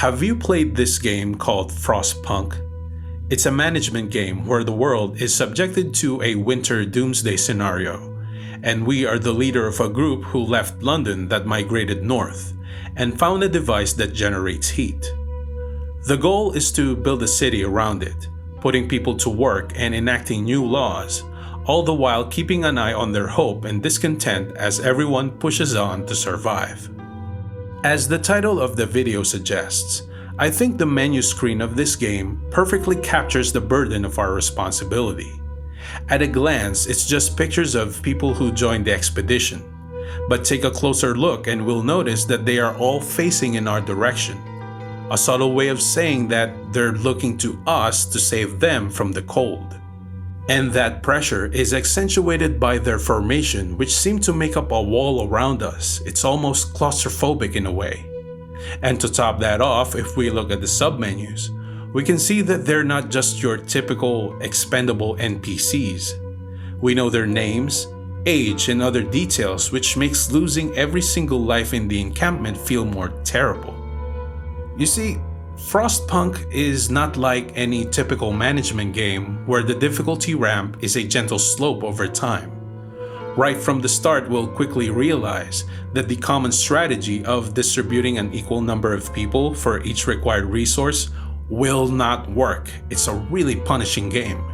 Have you played this game called Frostpunk? It's a management game where the world is subjected to a winter doomsday scenario, and we are the leader of a group who left London that migrated north and found a device that generates heat. The goal is to build a city around it, putting people to work and enacting new laws, all the while keeping an eye on their hope and discontent as everyone pushes on to survive. As the title of the video suggests, I think the menu screen of this game perfectly captures the burden of our responsibility. At a glance, it's just pictures of people who joined the expedition, but take a closer look and we'll notice that they are all facing in our direction. A subtle way of saying that they're looking to us to save them from the cold. And that pressure is accentuated by their formation, which seem to make up a wall around us. It's almost claustrophobic in a way. And to top that off, if we look at the submenus, we can see that they're not just your typical expendable NPCs. We know their names, age, and other details, which makes losing every single life in the encampment feel more terrible. You see, Frostpunk is not like any typical management game where the difficulty ramp is a gentle slope over time. Right from the start, we'll quickly realize that the common strategy of distributing an equal number of people for each required resource will not work. It's a really punishing game.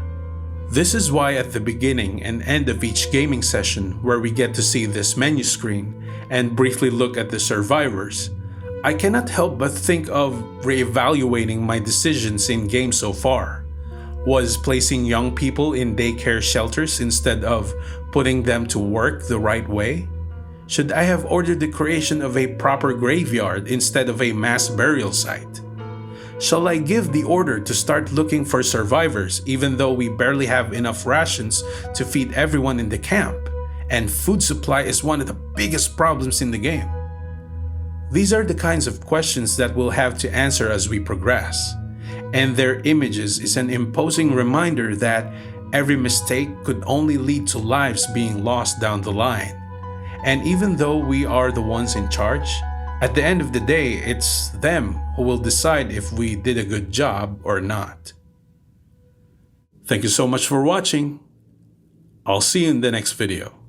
This is why at the beginning and end of each gaming session, where we get to see this menu screen and briefly look at the survivors, I cannot help but think of reevaluating my decisions in game so far. Was placing young people in daycare shelters instead of putting them to work the right way? Should I have ordered the creation of a proper graveyard instead of a mass burial site? Shall I give the order to start looking for survivors even though we barely have enough rations to feed everyone in the camp, and food supply is one of the biggest problems in the game? These are the kinds of questions that we'll have to answer as we progress, and their images is an imposing reminder that every mistake could only lead to lives being lost down the line. And even though we are the ones in charge, at the end of the day, it's them who will decide if we did a good job or not. Thank you so much for watching. I'll see you in the next video.